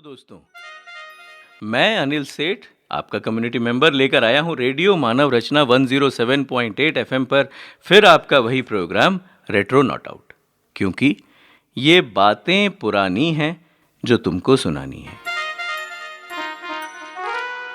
दोस्तों, मैं अनिल सेठ आपका कम्युनिटी मेंबर लेकर आया हूं रेडियो मानव रचना 107.8 एफएम पर फिर आपका वही प्रोग्राम रेट्रो नॉट आउट, क्योंकि ये बातें पुरानी हैं जो तुमको सुनानी है।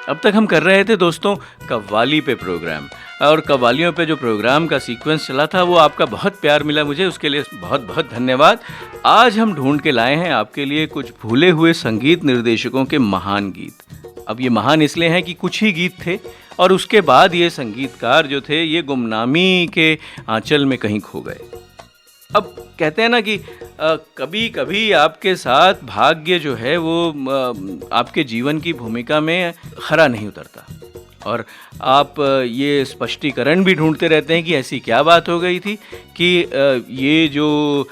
अब तक हम कर रहे थे दोस्तों कव्वाली पे प्रोग्राम, और कव्वालियों पे जो प्रोग्राम का सीक्वेंस चला था वो आपका बहुत प्यार मिला मुझे, उसके लिए बहुत बहुत धन्यवाद। आज हम ढूंढ के लाए हैं आपके लिए कुछ भूले हुए संगीत निर्देशकों के महान गीत। अब ये महान इसलिए हैं कि कुछ ही गीत थे और उसके बाद ये संगीतकार जो थे ये गुमनामी के आंचल में कहीं खो गए। अब कहते हैं ना कि कभी कभी आपके साथ भाग्य जो है वो आपके जीवन की भूमिका में खरा नहीं उतरता, और आप ये स्पष्टीकरण भी ढूंढते रहते हैं कि ऐसी क्या बात हो गई थी कि ये जो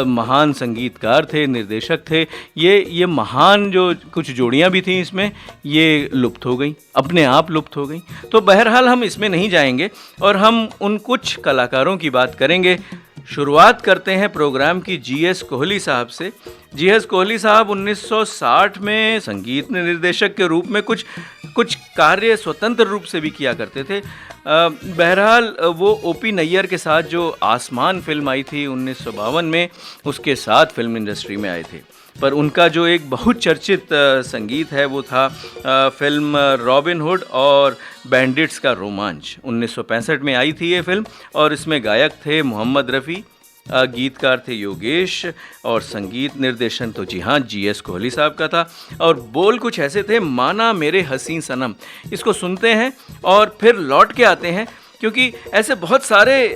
महान संगीतकार थे, निर्देशक थे, ये महान जो कुछ जोड़ियां भी थीं इसमें, ये लुप्त हो गई, अपने आप लुप्त हो गई। तो बहरहाल हम इसमें नहीं जाएंगे और हम उन कुछ कलाकारों की बात करेंगे। शुरुआत करते हैं प्रोग्राम की जीएस कोहली साहब से। जीएस कोहली साहब 1960 में संगीत निर्देशक के रूप में कुछ कार्य स्वतंत्र रूप से भी किया करते थे। बहरहाल वो ओपी नैयर के साथ जो आसमान फिल्म आई थी 1952 में, उसके साथ फिल्म इंडस्ट्री में आए थे। पर उनका जो एक बहुत चर्चित संगीत है वो था फिल्म रॉबिन हुड और बैंडिट्स का रोमांच। 1965 में आई थी ये फिल्म और इसमें गायक थे मोहम्मद रफ़ी, गीतकार थे योगेश, और संगीत निर्देशन तो जी हाँ जीएस कोहली साहब का था। और बोल कुछ ऐसे थे, माना मेरे हसीन सनम। इसको सुनते हैं और फिर लौट के आते हैं, क्योंकि ऐसे बहुत सारे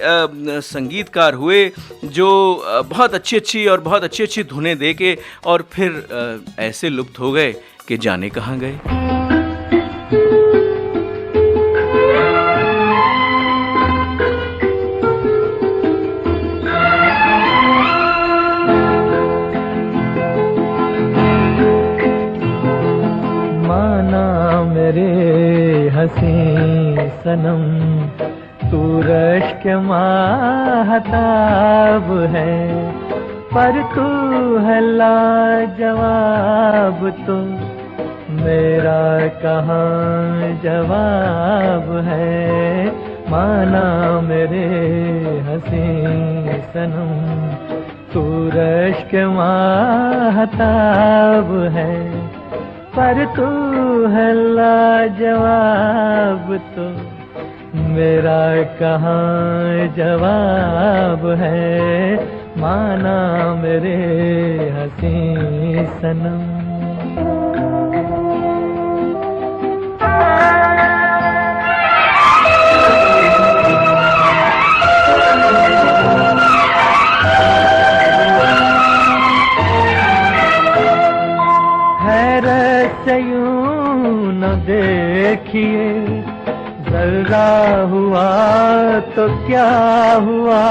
संगीतकार हुए जो बहुत अच्छी और बहुत अच्छी धुनें दे के और फिर ऐसे लुप्त हो गए कि जाने कहाँ गए। माना मेरे हसीन सनम तू रश्क माहताब है, पर तू है लाजवाब तो मेरा कहाँ जवाब है। माना मेरे हसीन सनम तू रश्क माहताब है, पर तू है लाजवाब तो मेरा कहाँ जवाब है। माना मेरे हसीन सनम। हैरत से यूं न देखिए, जरा हुआ तो क्या हुआ,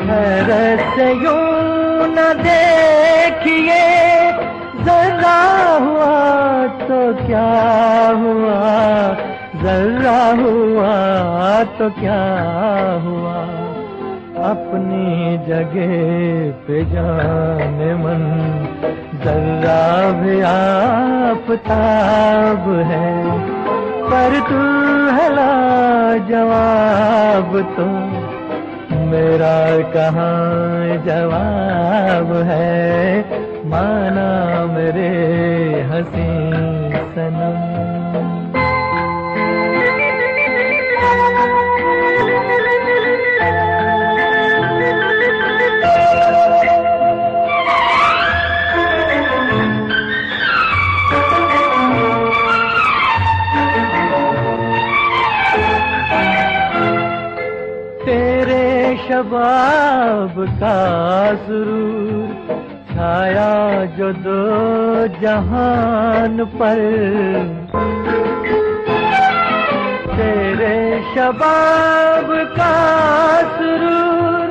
हैरत से यूं न देखिए, जरा हुआ तो क्या हुआ, जरा हुआ तो क्या हुआ। अपनी जगह पे जाने मन जरा भी आफताब है, पर तू है लाजवाब तो मेरा कहाँ जवाब है। माना मेरे हसीन सनम। शबाब का सुरूर छाया जो दो जहान पर, तेरे शबाब का सुरूर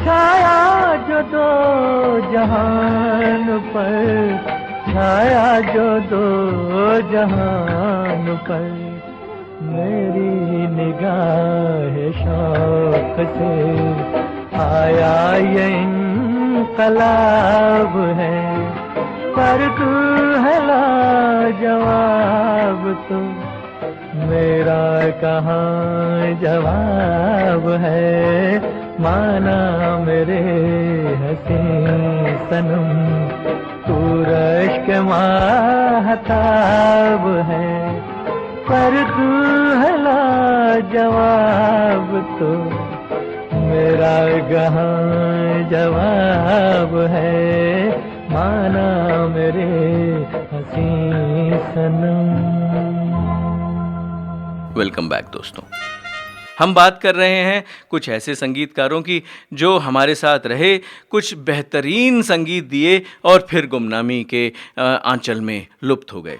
छाया जो दो जहान पर, छाया जो दो जहान पर। मेरी निगाह शौक से आया ये इनकलाब है, पर तू है लाजवाब, तो मेरा कहाँ जवाब है। माना मेरे हसी सनम, तू रश्क महताब है, पर तू है लाजवाब, तो मेरा कहाँ जवाब है। माना मेरे हसी सनम। वेलकम बैक दोस्तों। हम बात कर रहे हैं कुछ ऐसे संगीतकारों की जो हमारे साथ रहे, कुछ बेहतरीन संगीत दिए और फिर गुमनामी के आंचल में लुप्त हो गए।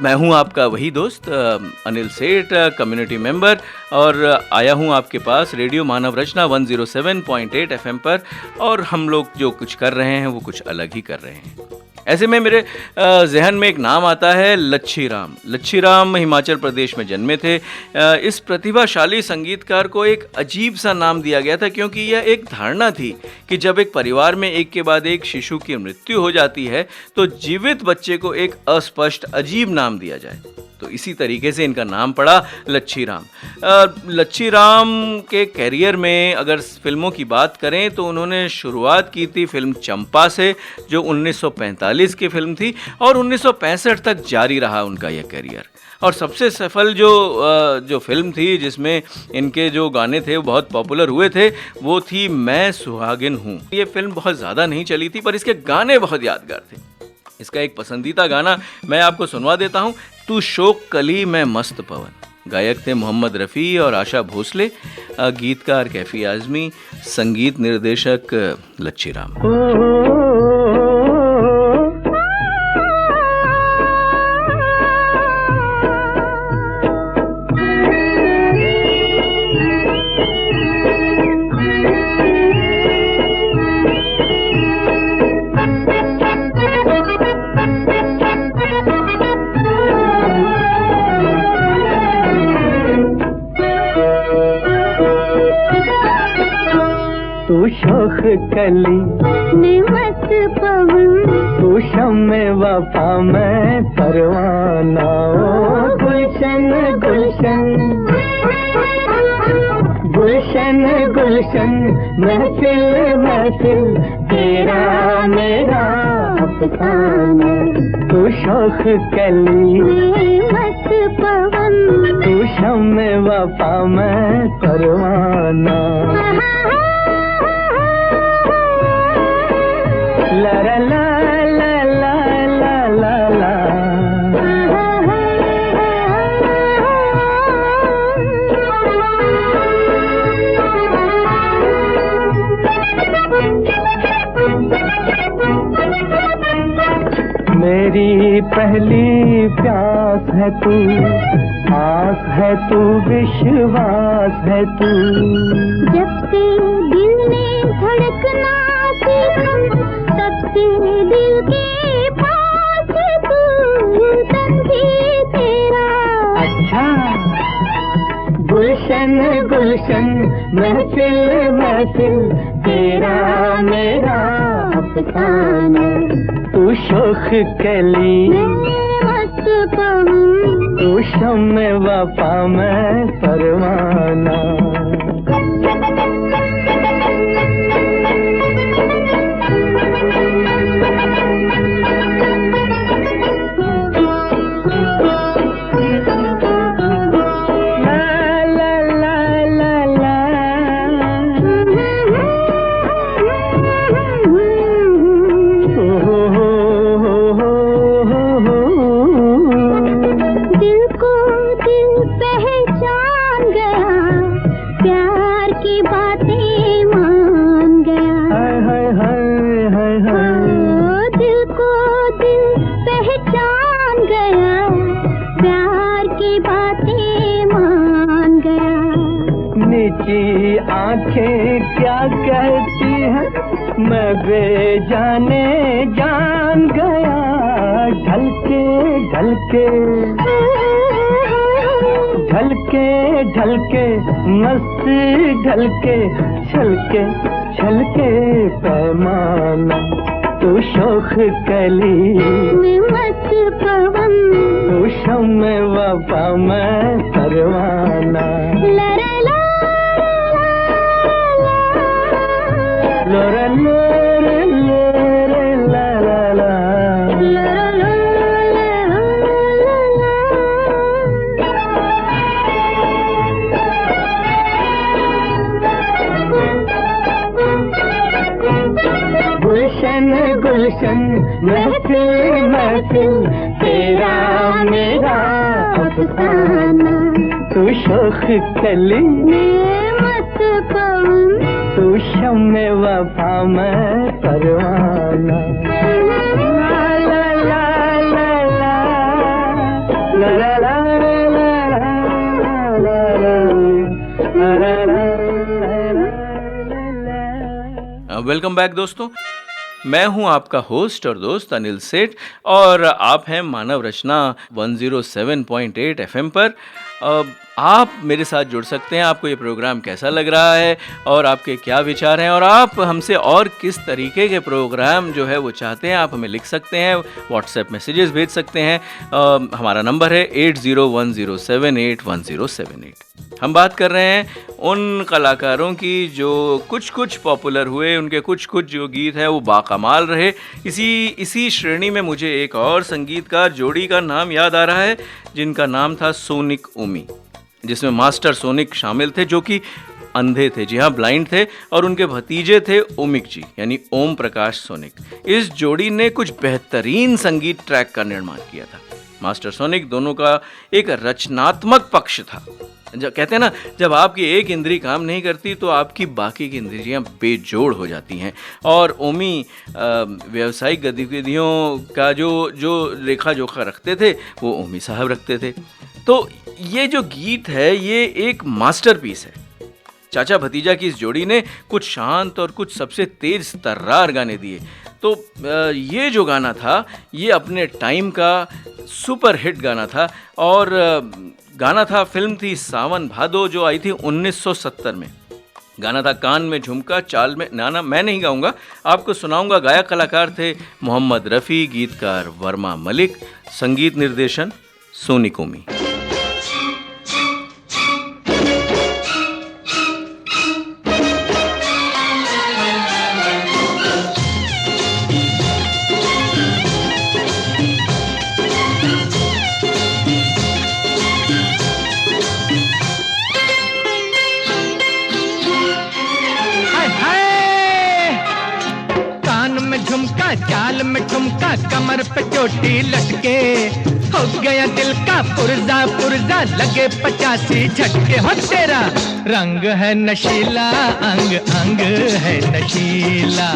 मैं हूं आपका वही दोस्त अनिल सेठ, कम्युनिटी मेंबर, और आया हूं आपके पास रेडियो मानव रचना 107.8 FM पर। और हम लोग जो कुछ कर रहे हैं वो कुछ अलग ही कर रहे हैं। ऐसे में मेरे जहन में एक नाम आता है लच्छी राम। लच्छी राम हिमाचल प्रदेश में जन्मे थे। इस प्रतिभाशाली संगीतकार को एक अजीब सा नाम दिया गया था, क्योंकि यह एक धारणा थी कि जब एक परिवार में एक के बाद एक शिशु की मृत्यु हो जाती है तो जीवित बच्चे को एक अस्पष्ट अजीब नाम दिया जाए। तो इसी तरीके से इनका नाम पड़ा लच्छी राम। लच्छी राम के कैरियर में अगर फिल्मों की बात करें तो उन्होंने शुरुआत की थी फिल्म चंपा से, जो 1945 की फिल्म थी, और 1965 तक जारी रहा उनका यह कैरियर। और सबसे सफल जो फिल्म थी जिसमें इनके जो गाने थे वो बहुत पॉपुलर हुए थे, वो थी मैं सुहागिन हूँ। ये फिल्म बहुत ज़्यादा नहीं चली थी, पर इसके गाने बहुत यादगार थे। इसका एक पसंदीदा गाना मैं आपको सुनवा देता हूँ, तू शोक कली मैं मस्त पवन। गायक थे मोहम्मद रफ़ी और आशा भोसले, गीतकार कैफी आज़मी, संगीत निर्देशक लच्छी राम। तू शोख कली मैं मस्त पवन, तू शम्मे वफा मैं परवाना। ओ गुलशन गुलशन गुलशन गुलशन, महफिल महफिल तेरा मेरा अफसाना। तू शोख कली मैं मस्त पवन, तू शम्मे वफा मैं परवाना। ला ला ला ला ला ला ला ला। मेरी पहली प्यास है तू, आस है तू, विश्वास है तू। जब से दिल ने धड़कना सीखा, तब से दिल के पास तू, तन भी तेरा। अच्छा गुलशन गुलशन, महफिल महफिल तेरा मेरा अफसाना। तू शोख कली मस्त पवन, तू शम्मे वफा मैं परवाना। आंखें क्या कहती हैं, मैं बेजाने जान गया। ढलके ढलके हल्के ढलके मस्त ढलके छलके छलके पैमाना, तू शोख कली मैं मस्त पवन, तू शम्मे वफा मैं परवाना। ला ला ला लोरा लोरे लोरे ला ला ला, ला ला गुलशन गुलशन महफिल महफिल तेरा मेरा अफसाना, तू शोख कली मैं मस्त पवन, तू शम्मे वफा मैं परवाना। ला ला ला ला ला, ला ला ला ला ला ला ला। वेलकम बैक दोस्तों, मैं हूं आपका होस्ट और दोस्त अनिल सेठ और आप हैं मानव रचना 107.8 FM पर। आप मेरे साथ जुड़ सकते हैं। आपको ये प्रोग्राम कैसा लग रहा है और आपके क्या विचार हैं और आप हमसे और किस तरीके के प्रोग्राम जो है वो चाहते हैं, आप हमें लिख सकते हैं, व्हाट्सएप मैसेजेस भेज सकते हैं। हमारा नंबर है 8010781078। हम बात कर रहे हैं उन कलाकारों की जो कुछ पॉपुलर हुए, उनके कुछ जो गीत हैं वो बाकमाल रहे। इसी श्रेणी में मुझे एक और संगीतकार जोड़ी का नाम याद आ रहा है जिनका नाम था सोनिक ओमी, जिसमें मास्टर सोनिक शामिल थे जो कि अंधे थे, जी हाँ ब्लाइंड थे, और उनके भतीजे थे ओमिक जी यानी ओम प्रकाश सोनिक। इस जोड़ी ने कुछ बेहतरीन संगीत ट्रैक का निर्माण किया था। मास्टर सोनिक दोनों का एक रचनात्मक पक्ष था। जब कहते हैं ना, जब आपकी एक इंद्री काम नहीं करती तो आपकी बाकी की इंद्रियां बेजोड़ हो जाती हैं। और ओमी व्यावसायिक गतिविधियों का जो लेखा जोखा रखते थे वो ओमी साहब रखते थे। तो ये जो गीत है ये एक मास्टरपीस है। चाचा भतीजा की इस जोड़ी ने कुछ शांत और कुछ सबसे तेज तर्रार गाने दिए। तो ये जो गाना था ये अपने टाइम का सुपर हिट गाना था और गाना था, फिल्म थी सावन भादो जो आई थी 1970 में। गाना था कान में झुमका चाल में नाना। मैं नहीं गाऊंगा, आपको सुनाऊंगा। गायक कलाकार थे मोहम्मद रफ़ी, गीतकार वर्मा मलिक, संगीत निर्देशन सोनिक ओमी। चाल में ठुमका कमर पे चोटी लटके, हो गया दिल का पुर्जा पुर्जा, लगे 85 झटके। हो तेरा रंग है नशीला, अंग अंग है नशीला,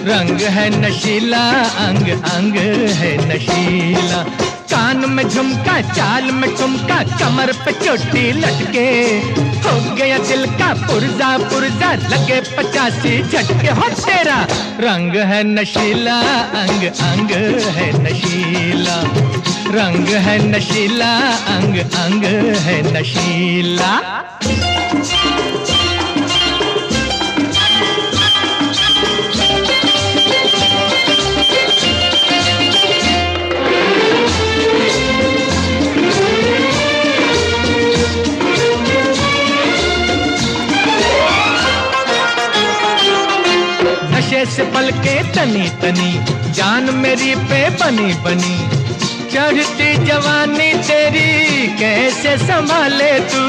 रंग है नशीला, अंग अंग है नशीला। कान में झुमका चाल में ठुमका कमर पे चोटी लटके, हो गया दिल का पुर्जा पुर्जा, लगे 85 झटके। हो तेरा रंग है नशीला, अंग अंग है नशीला, रंग है नशीला, अंग अंग है नशीला। नशे से पलके तनी तनी, जान मेरी पे बनी बनी, चढ़ती जवानी तेरी कैसे संभाले तू।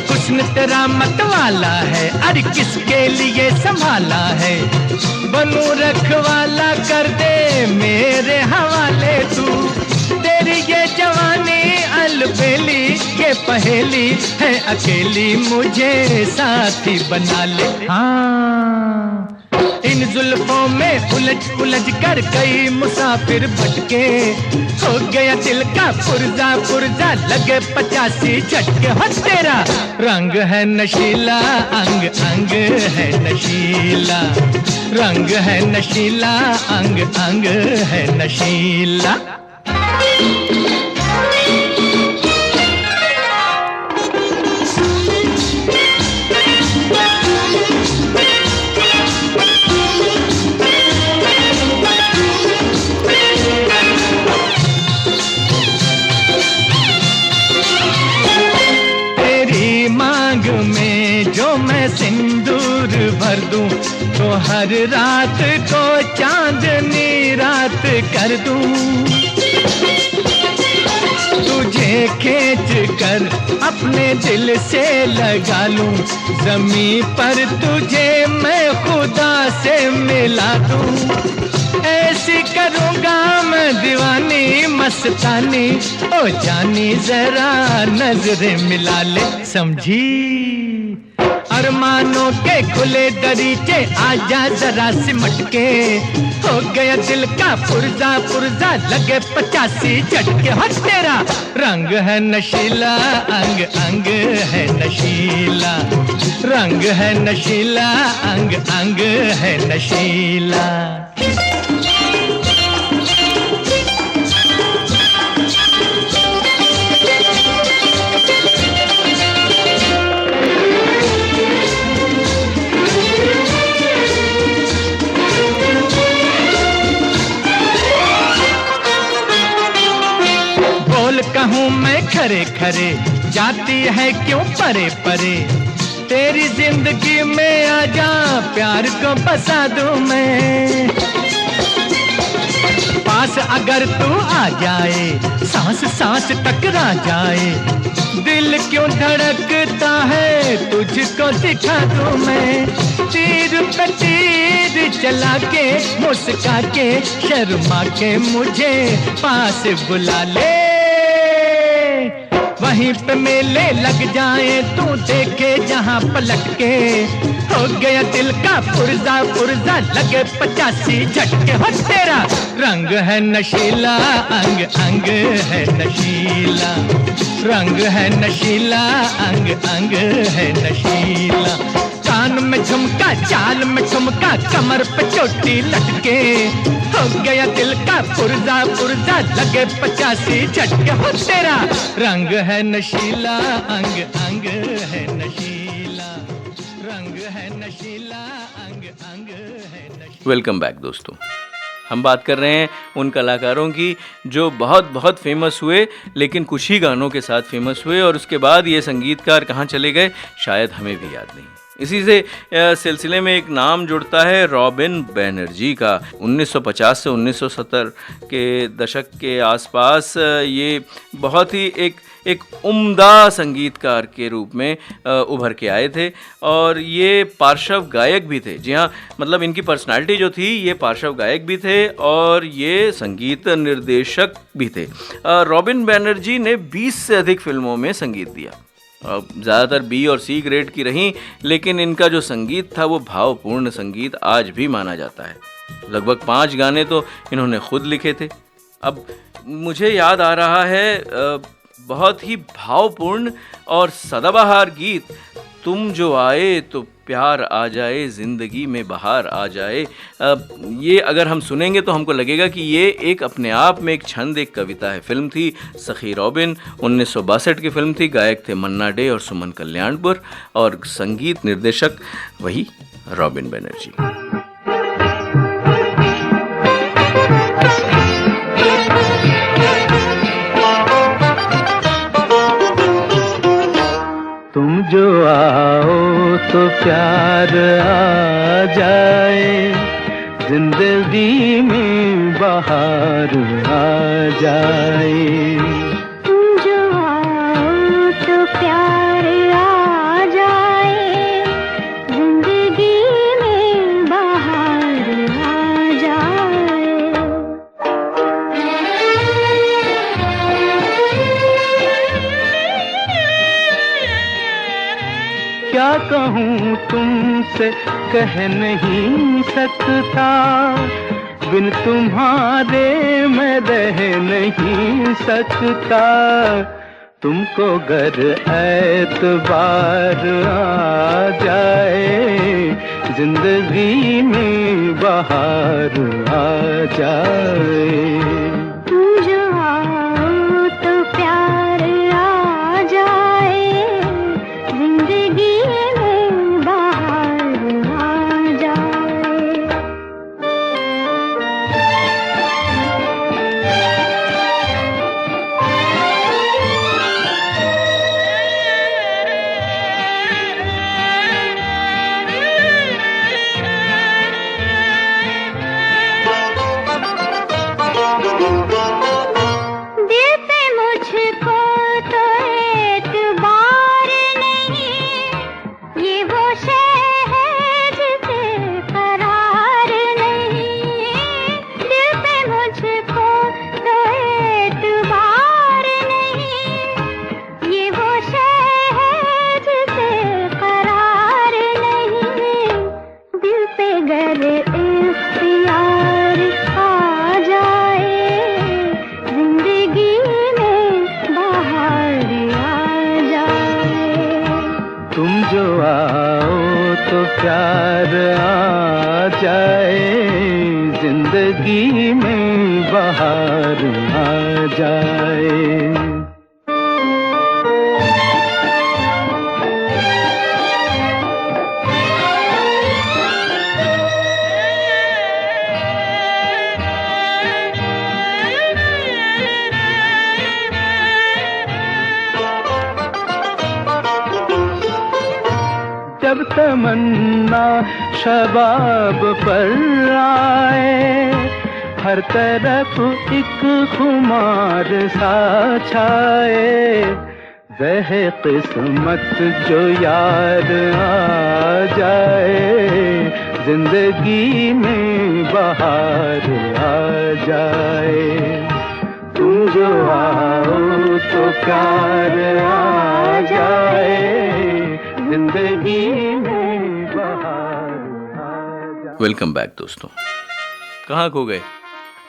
हुस्न तेरा मत वाला है, अरे किसके लिए संभाला है, बनू रखवाला कर दे मेरे हवाले तू। तेरी ये जवानी अलबेली, ये पहेली है अकेली, मुझे साथी बना ले। हाँ, इन जुल्फों में उलझ उलझ कर कई मुसाफिर भटके, हो गया दिल का पुर्जा पुर्जा, लगे 85 झटके। हो तेरा रंग है नशीला, अंग अंग है नशीला, रंग है नशीला, अंग अंग है नशीला। में जो मैं सिंदूर भर दूं, तो हर रात को चांदनी रात कर दूं। तुझे खींच कर अपने दिल से लगा लूं, ज़मीं पर तुझे मैं खुदा से मिला दूं। ऐसी करूँगा मैं दीवानी मस्तानी, ओ जानी जरा नजरें मिला ले, समझी? अरमानों के खुले दरीचे आजा जरा सिमट के, हो गया दिल का पुर्जा पुर्जा लगे 85 झटके। हो तेरा रंग है नशीला, अंग अंग है नशीला, रंग है नशीला, अंग अंग है नशीला। कहूँ मैं खरे खरे, जाती है क्यों परे परे, तेरी जिंदगी में आजा प्यार को बसा दूं मैं। पास अगर तू आ जाए, सांस सांस टकरा जाए, दिल क्यों धड़कता है तुझको दिखा दूं मैं। तीर पे तीर चला के मुस्का के शर्मा के मुझे पास बुला ले, वहीं पे मेले लग जाए तू देखे जहां पलट के, हो गया दिल का पुर्जा पुर्जा लगे 85 झटके। हो तेरा रंग है नशीला, अंग अंग है नशीला, रंग है नशीला, अंग अंग है नशीला। कान में झुमका चाल में ठुमका कमर पे चोटी लटके, हो गया दिल का पुर्जा पुर्जा लगे 85 झटके। हो तेरा रंग है नशीला, अंग अंग है नशीला, रंग है नशीला, अंग अंग है नशीला। वेलकम बैक दोस्तों। हम बात कर रहे हैं उन कलाकारों की जो बहुत बहुत फेमस हुए, लेकिन कुछ ही गानों के साथ फेमस हुए और उसके बाद ये संगीतकार कहाँ चले गए शायद हमें भी याद नहीं। इसी से सिलसिले में एक नाम जुड़ता है रॉबिन बैनर्जी का। 1950 से 1970 के दशक के आसपास ये बहुत ही एक उम्दा संगीतकार के रूप में उभर के आए थे और ये पार्श्व गायक भी थे। जी हाँ, मतलब इनकी पर्सनालिटी जो थी ये पार्श्व गायक भी थे और ये संगीत निर्देशक भी थे। रॉबिन बैनर्जी ने 20 से अधिक फिल्मों में संगीत दिया, ज़्यादातर बी और सी ग्रेड की रहीं, लेकिन इनका जो संगीत था वो भावपूर्ण संगीत आज भी माना जाता है। लगभग 5 गाने तो इन्होंने खुद लिखे थे। अब मुझे याद आ रहा है बहुत ही भावपूर्ण और सदाबहार गीत, तुम जो आए तो प्यार आ जाए, ज़िंदगी में बहार आ जाए। ये अगर हम सुनेंगे तो हमको लगेगा कि ये एक अपने आप में एक छंद, एक कविता है। फिल्म थी सखी रॉबिन, 1962 की फिल्म थी। गायक थे मन्ना डे और सुमन कल्याणपुर और संगीत निर्देशक वही रॉबिन बैनर्जी। तुम जो आओ तो प्यार आ जाए, जिंदगी में बहार आ जाए। तुम जो आओ तो प्यार आ जाए, जिंदगी में बहार आ जाए। क्या कहूँ तुमसे कह नहीं सकता, बिन तुम्हारे मैं रह नहीं सकता। तुमको गर एतबार आ जाए, जिंदगी में बहार आ जाए। तुम जो आओ तो प्यार आ जाए, जिंदगी में बहार आ जाए। आओ तो प्यार आ जाए, जिंदगी में बहार आ जाए। जब तमन्ना शबाब पर आए, हर तरफ एक खुमार सा छाए, वह किस्मत जो यार आ जाए, जिंदगी में बहार आ जाए। तुम जो आओ तो प्यार आ जाए, जिंदगी में बहार आ जाए। वेलकम बैक दोस्तों। कहाँ खो गए?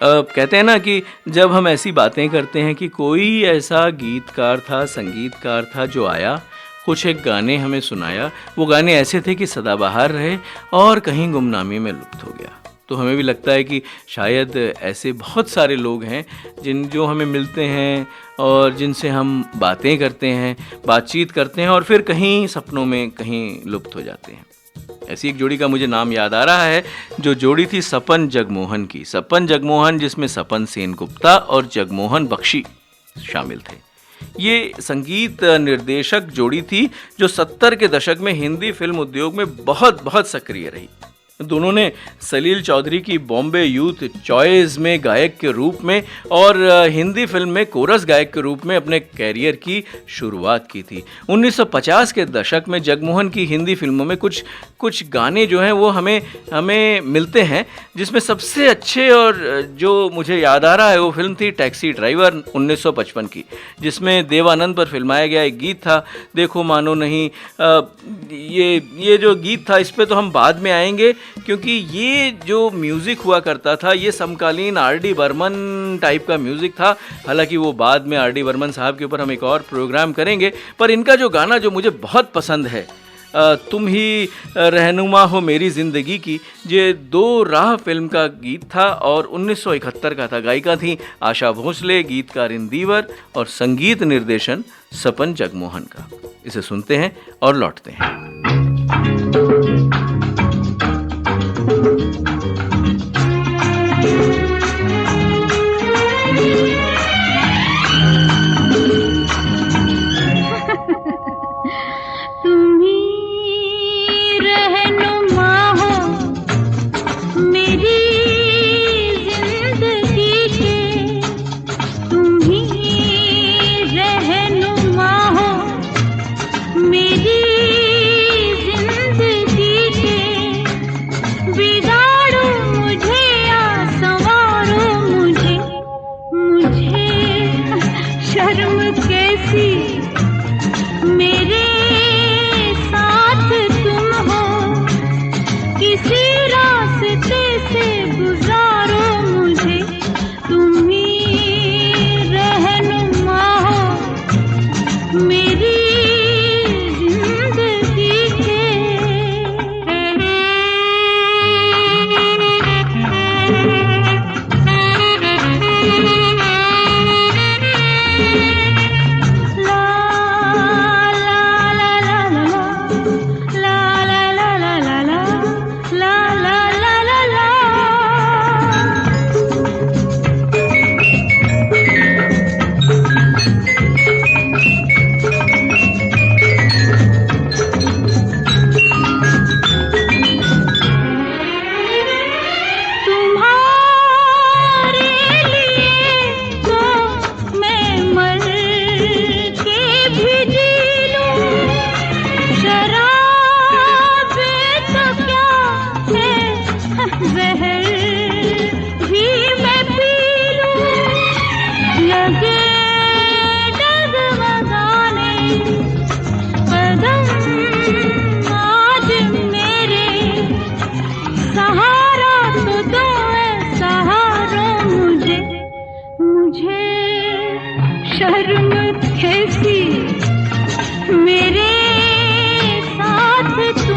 कहते हैं ना कि जब हम ऐसी बातें करते हैं कि कोई ऐसा गीतकार था, संगीतकार था जो आया, कुछ एक गाने हमें सुनाया, वो गाने ऐसे थे कि सदाबहार रहे और कहीं गुमनामी में लुप्त हो गया। तो हमें भी लगता है कि शायद ऐसे बहुत सारे लोग हैं जो हमें मिलते हैं और जिनसे हम बातें करते हैं, बातचीत करते हैं और फिर कहीं सपनों में कहीं लुप्त हो जाते हैं। ऐसी एक जोड़ी का मुझे नाम याद आ रहा है, जो जोड़ी थी सपन जगमोहन की। सपन जगमोहन, जिसमें सपन सेनगुप्ता और जगमोहन बख्शी शामिल थे। ये संगीत निर्देशक जोड़ी थी जो 70 के दशक में हिंदी फिल्म उद्योग में बहुत सक्रिय रही। दोनों ने सलील चौधरी की बॉम्बे यूथ चॉइस में गायक के रूप में और हिंदी फिल्म में कोरस गायक के रूप में अपने कैरियर की शुरुआत की थी। 1950 के दशक में जगमोहन की हिंदी फिल्मों में कुछ गाने जो हैं वो हमें मिलते हैं, जिसमें सबसे अच्छे और जो मुझे याद आ रहा है वो फिल्म थी टैक्सी ड्राइवर 1955 की, जिसमें देवानंद पर फिल्माया गया एक गीत था, देखो मानो नहीं। ये जो गीत था, इस पे तो हम बाद में आएंगे, क्योंकि ये जो म्यूज़िक हुआ करता था ये समकालीन आर.डी. बर्मन टाइप का म्यूज़िक था। हालांकि वो बाद में आर.डी. बर्मन साहब के ऊपर हम एक और प्रोग्राम करेंगे, पर इनका जो गाना जो मुझे बहुत पसंद है, तुम ही रहनुमा हो मेरी ज़िंदगी की, ये दो राह फिल्म का गीत था और 1971 का था। गायिका थी आशा भोसले, गीतकार इंदिवर और संगीत निर्देशन सपन जगमोहन का। इसे सुनते हैं और लौटते हैं। शर्म कैसी मेरे साथ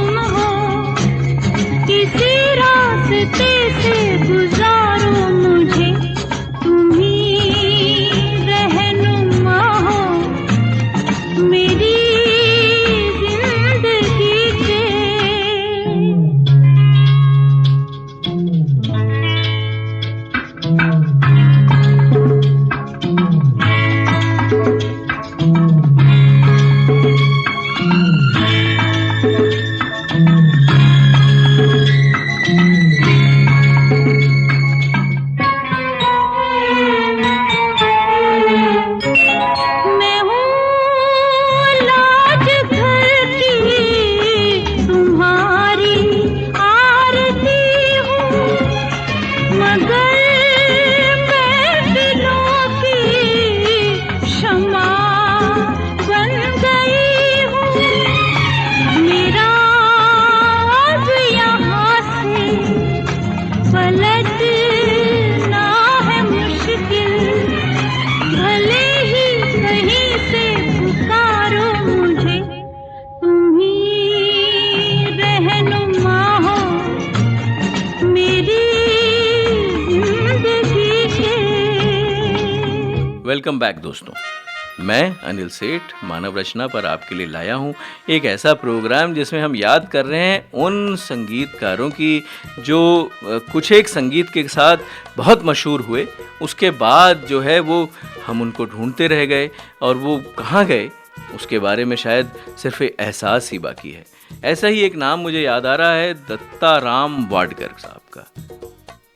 वेलकम बैक दोस्तों। मैं अनिल सेठ मानव रचना पर आपके लिए लाया हूँ एक ऐसा प्रोग्राम जिसमें हम याद कर रहे हैं उन संगीतकारों की जो कुछ एक संगीत के साथ बहुत मशहूर हुए, उसके बाद जो है वो हम उनको ढूंढते रह गए और वो कहाँ गए उसके बारे में शायद सिर्फ एहसास ही बाकी है। ऐसा ही एक नाम मुझे याद आ रहा है, दत्ताराम वाडकर साहब का।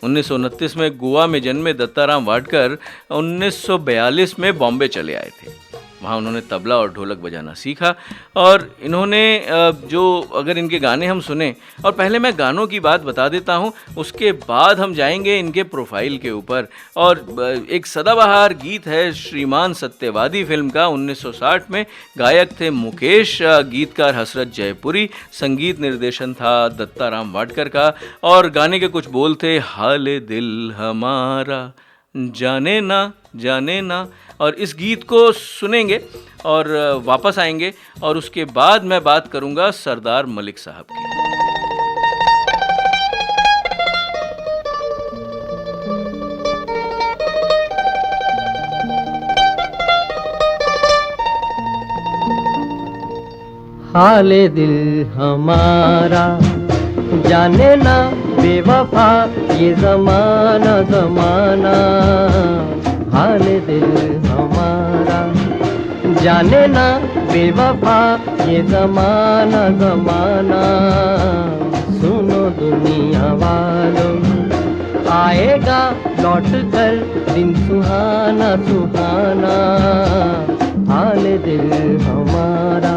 1929 में गोवा में जन्मे दत्ताराम वाडकर 1942 में बॉम्बे चले आए थे। वहाँ उन्होंने तबला और ढोलक बजाना सीखा और इन्होंने जो अगर इनके गाने हम सुने, और पहले मैं गानों की बात बता देता हूँ, उसके बाद हम जाएंगे इनके प्रोफाइल के ऊपर। और एक सदाबहार गीत है श्रीमान सत्यवादी फिल्म का, 1960 में। गायक थे मुकेश, गीतकार हसरत जयपुरी, संगीत निर्देशन था दत्ताराम वाडकर का और गाने के कुछ बोल थे, हाले दिल हमारा जाने ना। और इस गीत को सुनेंगे और वापस आएंगे और उसके बाद मैं बात करूंगा सरदार मलिक साहब की। हाले दिल हमारा जाने ना बेवफा ये ज़माना हाले दिल हमारा जाने ना बेवफा ये ज़माना सुनो दुनिया वालों आएगा लौट कर दिन सुहाना हाले दिल हमारा।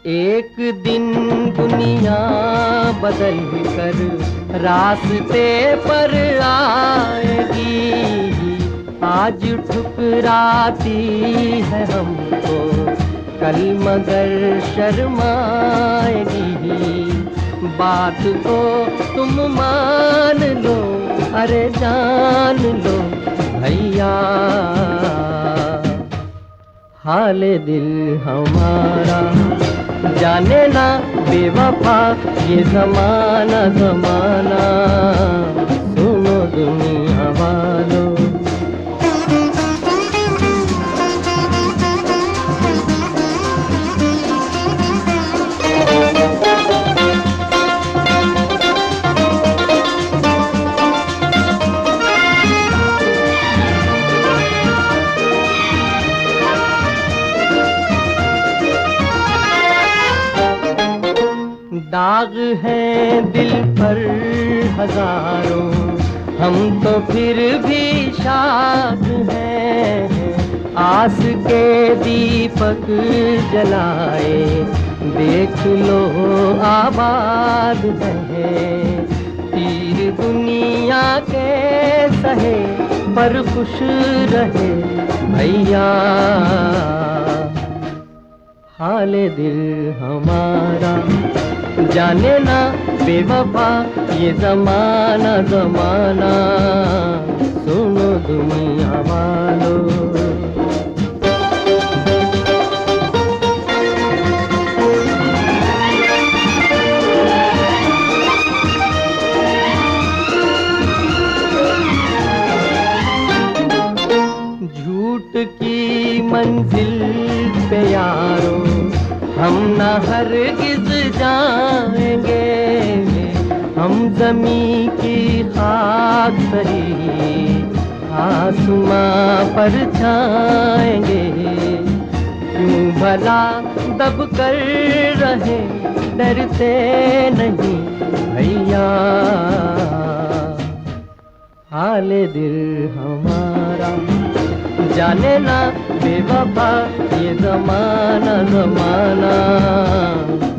एक दिन दुनिया बदल कर रास्ते पर आएगी, आज ठुकराती है हमको कल मगर शर्माएगी। बात को तुम मान लो, अरे जान लो भैया, हाले दिल हमारा जाने ना बेवफा ये ज़माना सुनो दुनिया वालों। दाग है दिल पर हजारों, हम तो फिर भी शाद हैं। आस के दीपक जलाए देख लो आबाद है। तीर दुनिया के सहे पर खुश रहे भैया, हाले दिल हमारा जाने ना बेवफा ये ज़माना सुनो दुनिया वालों। झूठ की मंजिल पे यारों हम न हरगिज़ जाएंगे, हम ज़मीं की खाक सही आसमां पर छाएंगे। क्यों भला दब कर रहे डरते नहीं भैया, हाले दिल हमारा जाने ना बेवफा ये ज़माना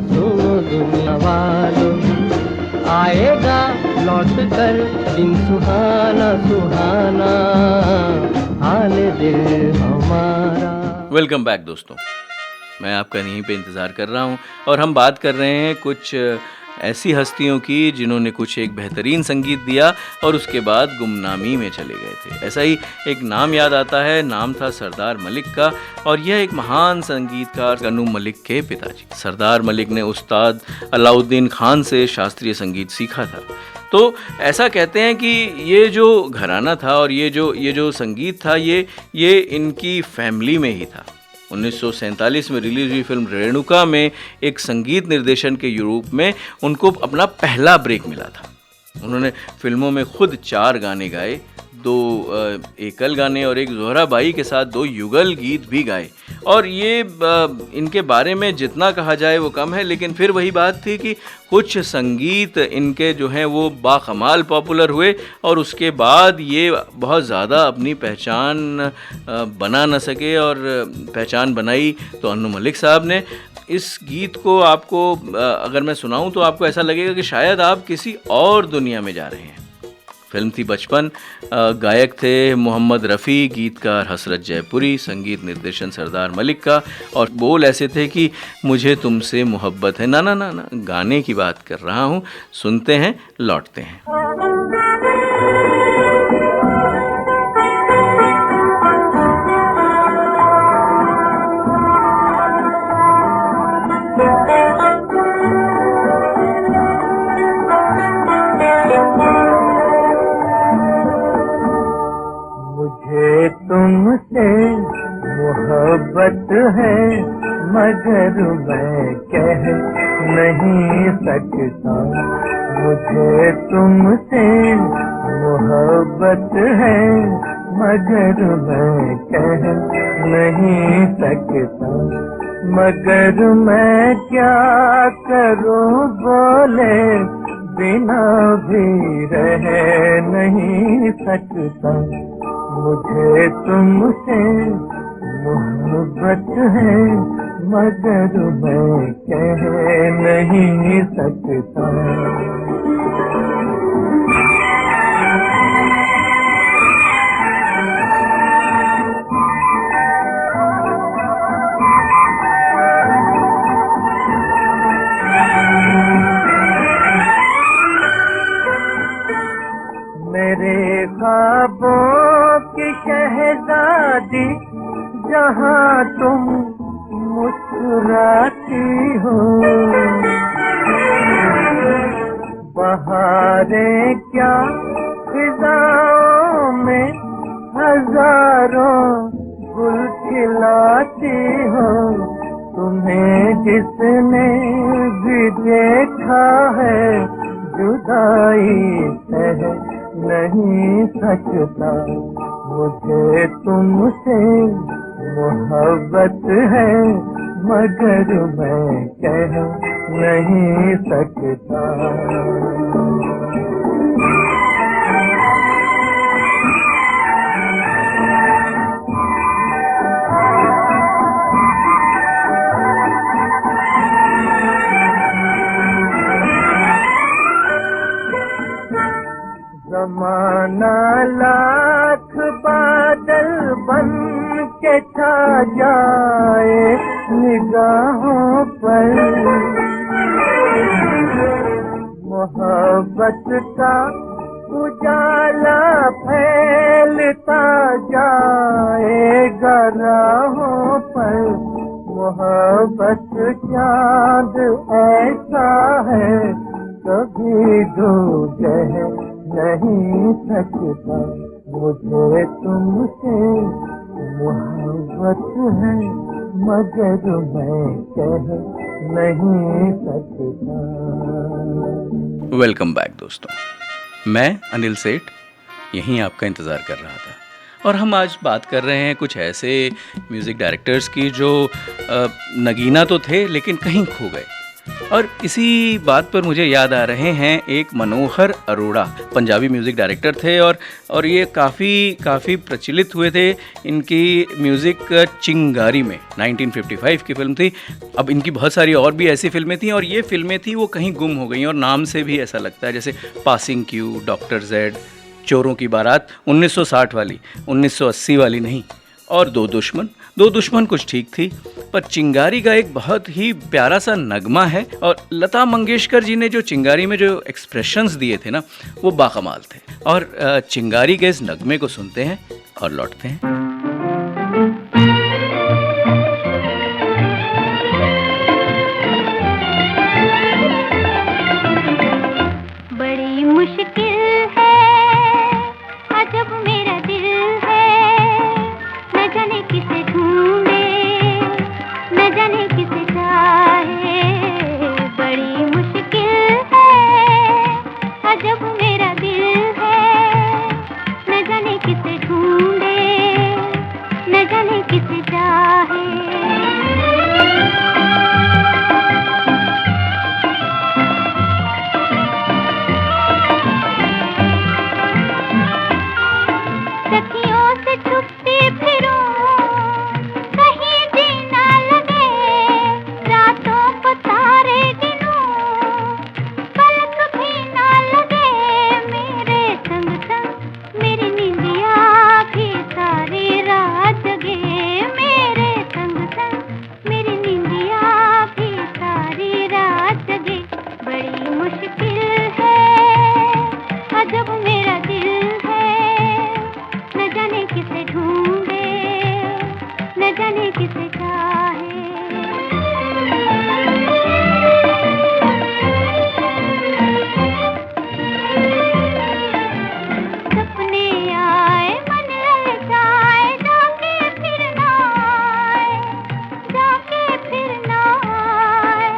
सुनो दुनिया वालों आएगा लौट कर दिन सुहाना हाले दिल हमारा। वेलकम बैक दोस्तों। मैं आपका यहीं पे इंतज़ार कर रहा हूँ और हम बात कर रहे हैं कुछ ऐसी हस्तियों की जिन्होंने कुछ एक बेहतरीन संगीत दिया और उसके बाद गुमनामी में चले गए थे। ऐसा ही एक नाम याद आता है, नाम था सरदार मलिक का, और यह एक महान संगीतकार अनु मलिक के पिताजी। सरदार मलिक ने उस्ताद अलाउद्दीन खान से शास्त्रीय संगीत सीखा था। तो ऐसा कहते हैं कि ये जो घराना था और ये जो संगीत था ये इनकी फैमिली में ही था। 1947 में रिलीज हुई फिल्म रेणुका में एक संगीत निर्देशन के रूप में उनको अपना पहला ब्रेक मिला था। उन्होंने फिल्मों में खुद 4 गाने गाए, 2 एकल गाने और एक जोहराबाई के साथ 2 युगल गीत भी गाए। और ये इनके बारे में जितना कहा जाए वो कम है, लेकिन फिर वही बात थी कि कुछ संगीत इनके जो हैं वो बाकमाल पॉपुलर हुए और उसके बाद ये बहुत ज़्यादा अपनी पहचान बना न सके, और पहचान बनाई तो अनु मलिक साहब ने। इस गीत को आपको अगर मैं सुनाऊं तो आपको ऐसा लगेगा कि शायद आप किसी और दुनिया में जा रहे हैं। फिल्म थी बचपन, गायक थे मोहम्मद रफ़ी, गीतकार हसरत जयपुरी, संगीत निर्देशन सरदार मलिक का, और बोल ऐसे थे कि मुझे तुमसे मोहब्बत है। ना ना ना ना, गाने की बात कर रहा हूँ। सुनते हैं, लौटते हैं। तुमसे मोहब्बत है मगर मैं कह नहीं सकता। मुझे तुमसे मोहब्बत है मगर मैं कह नहीं सकता। मगर मैं क्या करूं बोले बिना भी रह नहीं सकता। मुझे तुमसे मोहब्बत है मगर मैं कह नहीं सकता। मेरे ख्वाबों की शहजादी जहाँ तुम मुस्कुराती हो, बहारें क्या फिजाओं में हजारों गुल खिलाती हो। तुम्हें जिसने भी देखा है जुदाई सह नहीं सकता। मुझे तुमसे मोहब्बत है मगर मैं कह नहीं सकता। ज़माना लाख बादल बन के छा जाए निगाहों पर, मोहब्बत का उजाला फैलता जाएगा राहों पर। मोहब्बत चाँद ऐसा है कभी डूबे नहीं सकता। मुझे तुमसे मोहब्बत है मगर मैं कह नहीं सकता। वेलकम बैक दोस्तों, मैं अनिल सेठ यहीं आपका इंतज़ार कर रहा था और हम आज बात कर रहे हैं कुछ ऐसे म्यूज़िक डायरेक्टर्स की जो नगीना तो थे लेकिन कहीं खो गए। और इसी बात पर मुझे याद आ रहे हैं एक मनोहर अरोड़ा, पंजाबी म्यूज़िक डायरेक्टर थे और ये काफ़ी प्रचलित हुए थे। इनकी म्यूज़िक चिंगारी में 1955 की फिल्म थी। अब इनकी बहुत सारी और भी ऐसी फिल्में थी और ये फिल्में थी वो कहीं गुम हो गई और नाम से भी ऐसा लगता है जैसे पासिंग क्यू, डॉक्टर जेड, चोरों की बारात 1960 वाली, 1980 वाली नहीं, और दो दुश्मन। दो दुश्मन कुछ ठीक थी, पर चिंगारी का एक बहुत ही प्यारा सा नगमा है और लता मंगेशकर जी ने जो चिंगारी में जो एक्सप्रेशंस दिए थे ना, वो बाकमाल थे। और चिंगारी के इस नगमे को सुनते हैं और लौटते हैं। बड़ी मुश्किल है, अजब मेरा दिल है, न जाने किसे ढूंढे, न जाने किसे चाहे। बड़ी मुश्किल है, अजब मेरा दिल है, न जाने किसे ढूंढे, न जाने किसे चाहे। सखियों से छुपती फिरूं, कहीं जीना लगे, रातों को तारे गिनूं, पलक भी ना लगे। मेरे संग संग मेरी नींदिया भी सारी रात जगे। मेरे संग संग मेरी नींदिया भी सारी रात जगे। बड़ी मुश्किल है, अजब मेरा दिल है, न जाने किसे ढूंढे, न जाने किसे चाहे। सपने आए, मन ललचाए, जाके फिर ना आए, जाके फिर ना आए।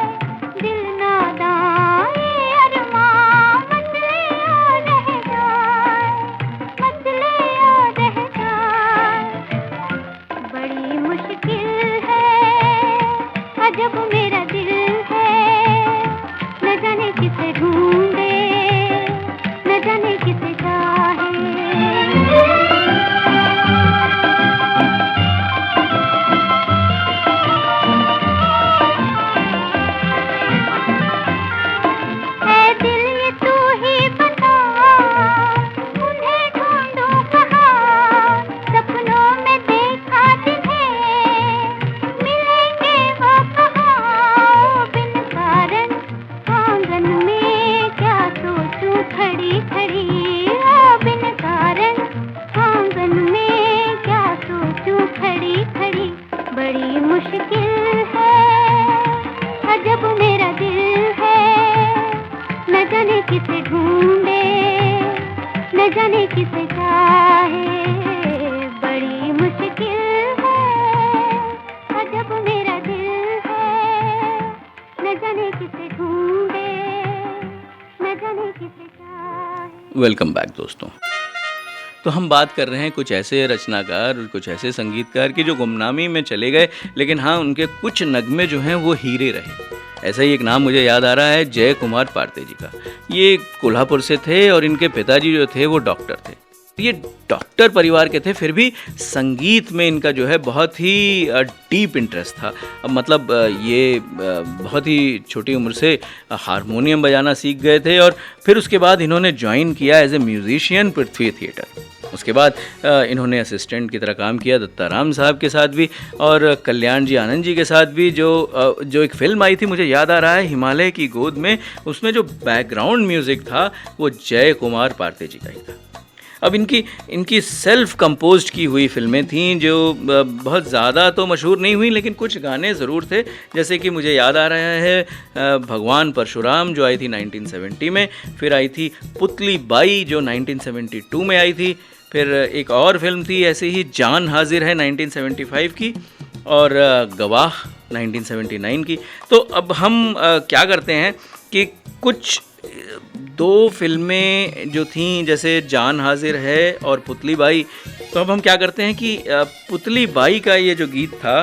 दिल नादान, ये अरमां मचले और रह जाए, मचले और रह जाए। बड़ी मुश्किल है, अजब मेरा दिल है, न जाने किसे ढूंढे, न जाने किसे चाहे। है दिल ये तू ही बता, उन्हें ढूंढूं कहाँ। सपनों में देखा तुझे, मिलेंगे वो कहाँ। बिन कारण आंगन में क्या सोचूं खड़ी खड़ी। ओ बिन कारण आंगन में क्या सोचूं खड़ी खड़ी। बड़ी मुश्किल है, अजब मेरा दिल है, न जाने किसे ढूंढे, न जाने किसे चाहे। बड़ी मुश्किल है, अजब मेरा दिल है, न जाने किसे ढूंढे, न जाने किसे चाहे। वेलकम बैक दोस्तों। तो हम बात कर रहे हैं कुछ ऐसे रचनाकार और कुछ ऐसे संगीतकार की जो गुमनामी में चले गए, लेकिन हाँ, उनके कुछ नगमे जो हैं वो हीरे रहे। ऐसा ही एक नाम मुझे याद आ रहा है, जय कुमार पारते जी का। ये कोल्हापुर से थे और इनके पिताजी जो थे वो डॉक्टर थे। ये डॉक्टर परिवार के थे, फिर भी संगीत में इनका जो है बहुत ही डीप इंटरेस्ट था। अब मतलब ये बहुत ही छोटी उम्र से हारमोनियम बजाना सीख गए थे और फिर उसके बाद इन्होंने ज्वाइन किया as a musician Prithvi theatre. उसके बाद इन्होंने असिस्टेंट की तरह काम किया दत्ताराम साहब के साथ भी और कल्याण जी आनंद जी के साथ भी। जो एक फिल्म आई थी, मुझे याद आ रहा है, हिमालय की गोद में, उसमें जो बैकग्राउंड म्यूज़िक था वो जय कुमार पारते जी का ही था। अब इनकी सेल्फ कंपोज्ड की हुई फिल्में थीं जो बहुत ज़्यादा तो मशहूर नहीं हुई, लेकिन कुछ गाने ज़रूर थे। जैसे कि मुझे याद आ रहा है भगवान परशुराम जो आई थी 1970 में, फिर आई थी पुतली बाई जो 1972 में आई थी, फिर एक और फिल्म थी ऐसे ही जान हाजिर है 1975 की, और गवाह 1979 की। तो अब हम क्या करते हैं कि कुछ दो फिल्में जो थीं जैसे जान हाजिर है और पुतली बाई, तो अब हम क्या करते हैं कि पुतली बाई का ये जो गीत था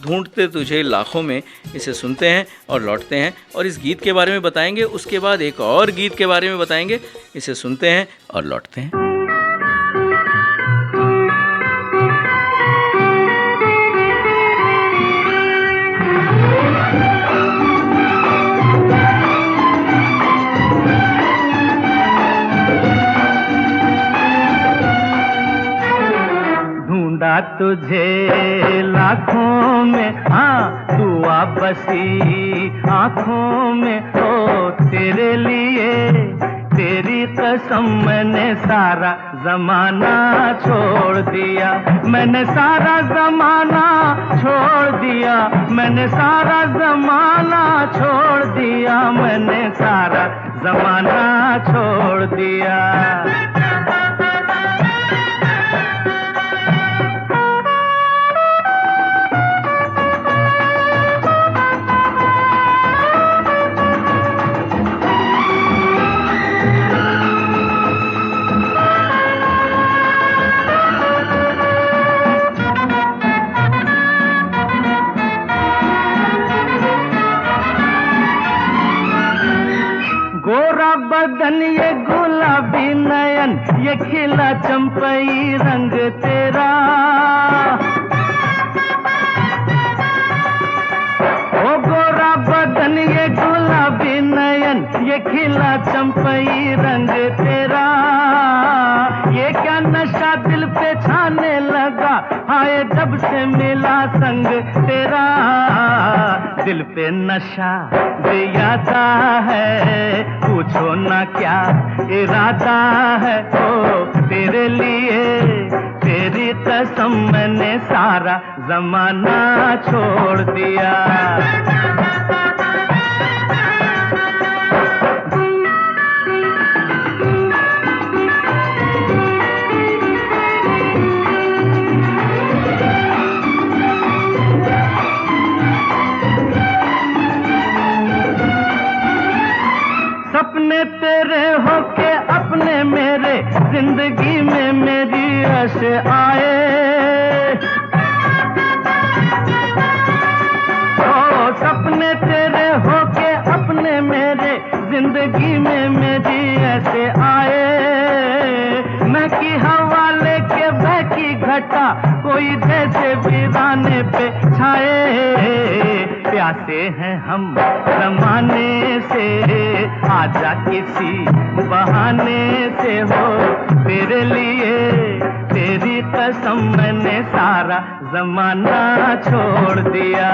ढूंढते तुझे लाखों में, इसे सुनते हैं और लौटते हैं और इस गीत के बारे में बताएंगे। उसके बाद एक और गीत के बारे में बताएंगे, इसे सुनते हैं और लौटते हैं। ढूंढा तुझे लाखों में, हाँ तू आ बसी आँखों में, ओ तेरे लिए तेरी कसम मैंने सारा जमाना छोड़ दिया, मैंने सारा जमाना छोड़ दिया, मैंने सारा जमाना छोड़ दिया, मैंने सारा जमाना छोड़ दिया। गोरा बदन ये गुलाबी नयन, ये खिला चंपई रंग तेरा, ओ गोरा बदन ये गुलाबी नयन, ये खिला चंपई रंग तेरा, ये क्या नशा दिल पे छाने लगा, हाय जब से मिला संग तेरा, दिल पे नशा ज्यादा है, पूछो ना क्या इरादा है, ओ तेरे लिए तेरी कसम मैंने सारा जमाना छोड़ दिया। सपने तेरे होके अपने मेरे, जिंदगी में मेरी आश आए, ओ सपने तेरे होके अपने मेरे, जिंदगी में मेरी ऐसे आए, मैं की हवा लेके बहकी घटा, कोई जैसे वीराने पे छाए, प्यासे हैं हम जमाने से, आजा किसी बहाने से, हो तेरे लिए तेरी कसम मैंने सारा जमाना छोड़ दिया।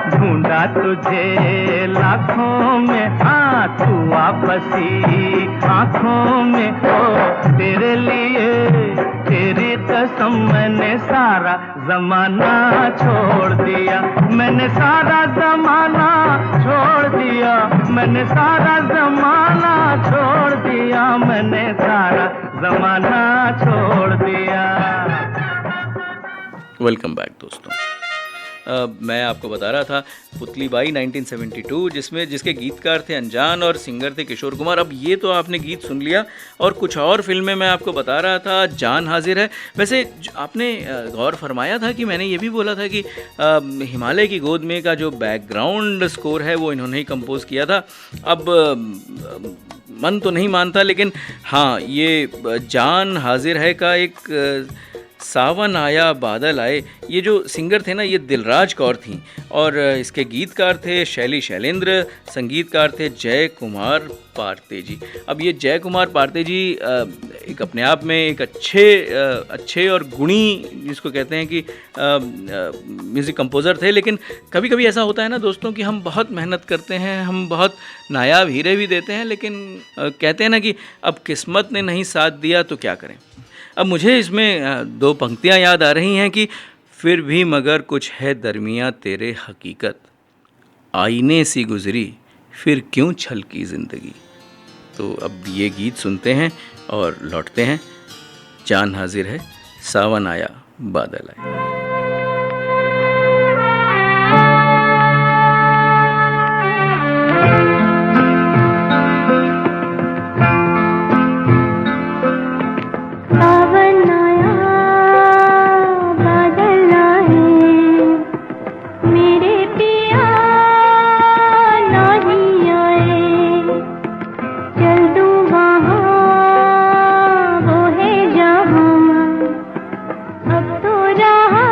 ढूंढा तुझे लाखों में, हाँ तू आपसी आँखों में, ओ तेरे लिए तेरी कसम मैंने सारा जमाना छोड़ दिया, मैंने सारा जमाना छोड़ दिया, मैंने सारा जमाना छोड़ दिया, मैंने सारा जमाना छोड़ दिया। वेलकम बैक दोस्तों। मैं आपको बता रहा था पुतली बाई 1972, जिसके गीतकार थे अनजान और सिंगर थे किशोर कुमार। अब ये तो आपने गीत सुन लिया, और कुछ और फिल्में मैं आपको बता रहा था। जान हाजिर है। वैसे आपने गौर फरमाया था कि मैंने ये भी बोला था कि हिमालय की गोद में का जो बैकग्राउंड स्कोर है वो इन्होंने ही कंपोज़ किया था। अब मन तो नहीं मानता, लेकिन हाँ, ये जान हाजिर है का एक सावन आया बादल आए, ये जो सिंगर थे ना, ये दिलराज कौर थी, और इसके गीतकार थे शैली शैलेंद्र, संगीतकार थे जय कुमार पारते जी। अब ये जय कुमार पारते जी एक अपने आप में एक अच्छे और गुणी, जिसको कहते हैं कि म्यूज़िक कंपोज़र थे। लेकिन कभी कभी ऐसा होता है ना दोस्तों कि हम बहुत मेहनत करते हैं, हम बहुत नायाब हीरे भी देते हैं, लेकिन कहते हैं ना कि अब किस्मत ने नहीं साथ दिया तो क्या करें। अब मुझे इसमें दो पंक्तियाँ याद आ रही हैं कि फिर भी मगर कुछ है दरमियाँ तेरे हकीकत, आईने सी गुजरी फिर क्यों छलकी ज़िंदगी। तो अब ये गीत सुनते हैं और लौटते हैं। जान हाजिर है, सावन आया बादल आया। अब तो रहा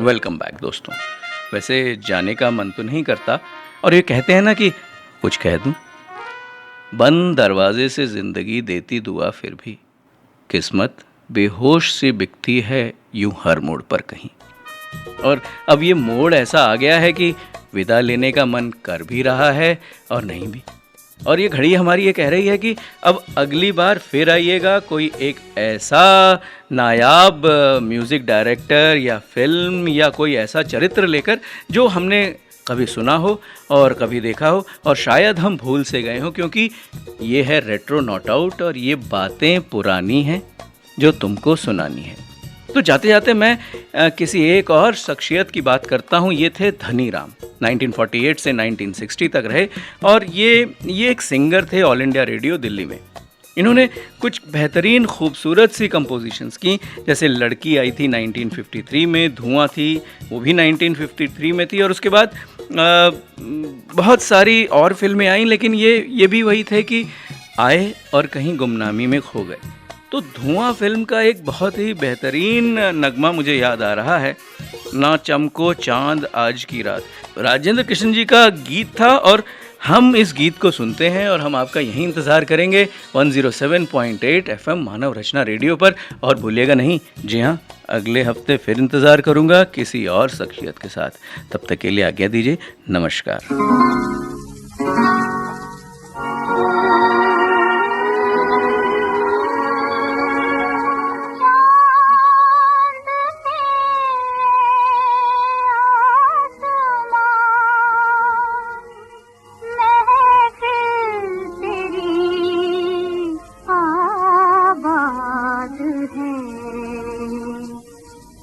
वेलकम बैक दोस्तों। वैसे जाने का मन तो नहीं करता, और ये कहते हैं ना कि कुछ कह दूं, बंद दरवाजे से जिंदगी देती दुआ, फिर भी किस्मत बेहोश सी बिकती है यूं हर मोड़ पर कहीं। और अब ये मोड़ ऐसा आ गया है कि विदा लेने का मन कर भी रहा है और नहीं भी। और ये घड़ी हमारी ये कह रही है कि अब अगली बार फिर आइएगा कोई एक ऐसा नायाब म्यूज़िक डायरेक्टर या फिल्म या कोई ऐसा चरित्र लेकर जो हमने कभी सुना हो और कभी देखा हो और शायद हम भूल से गए हों, क्योंकि ये है रेट्रो नॉट आउट और ये बातें पुरानी हैं जो तुमको सुनानी है। तो जाते जाते मैं किसी एक और शख्सियत की बात करता हूँ। ये थे धनी राम, 1948 से 1960 तक रहे और ये एक सिंगर थे ऑल इंडिया रेडियो दिल्ली में। इन्होंने कुछ बेहतरीन खूबसूरत सी कंपोजिशंस की, जैसे लड़की आई थी 1953 में, धुआं थी वो भी 1953 में थी, और उसके बाद बहुत सारी और फिल्में आईं, लेकिन ये भी वही थे कि आए और कहीं गुमनामी में खो गए। तो धुआं फिल्म का एक बहुत ही बेहतरीन नगमा मुझे याद आ रहा है, ना चमको चांद आज की रात, राजेंद्र कृष्ण जी का गीत था। और हम इस गीत को सुनते हैं और हम आपका यहीं इंतज़ार करेंगे 107.8 FM मानव रचना रेडियो पर। और भूलिएगा नहीं, जी हाँ, अगले हफ्ते फिर इंतज़ार करूँगा किसी और शख्सियत के साथ। तब तक के लिए आज्ञा दीजिए, नमस्कार।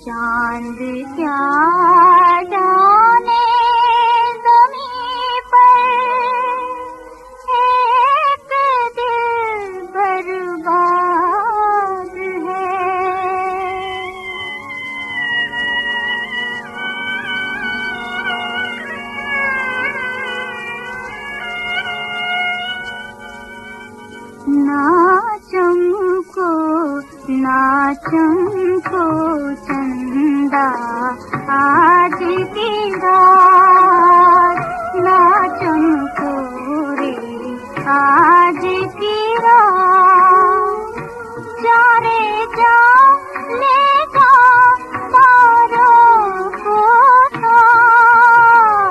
चांद क्या जाने ज़मीं पर एक दिल बर्बाद है। ना चमको ना चमको चंदा आज की रात, ना चमको रे आज की रात। जा रे जा ले जा तारों को साथ,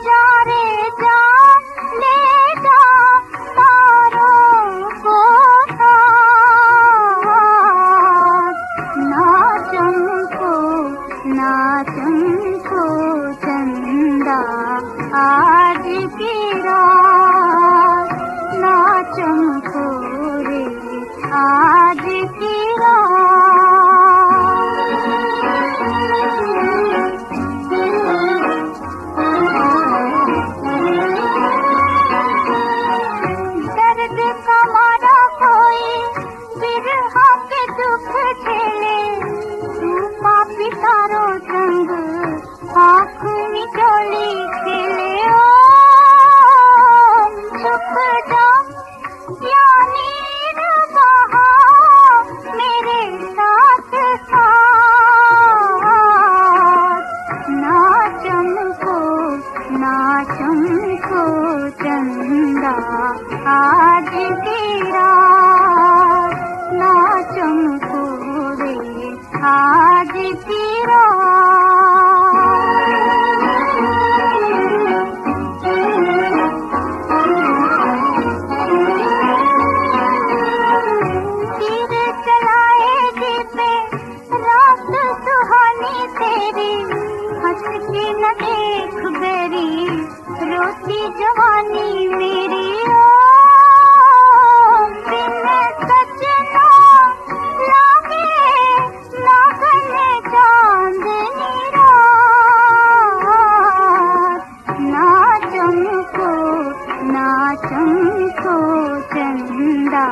जा रे जा ले जा तारों को साथ। ना चमको चंदा आज की रात, ना चमको रे आज की दर्द का मारा कोई बिरहा के दुख झेले, रूपा पितारो संग आँख निचोली खेले। ओ छुप जा यानी बहा मेरे साथ साथ। ना चमको चंदा आज की रात, ना चमको रे आज की रोती जवानी मेरी। ओ बिन सजना लागे लगन चांदनी रात। ना चमको चंदा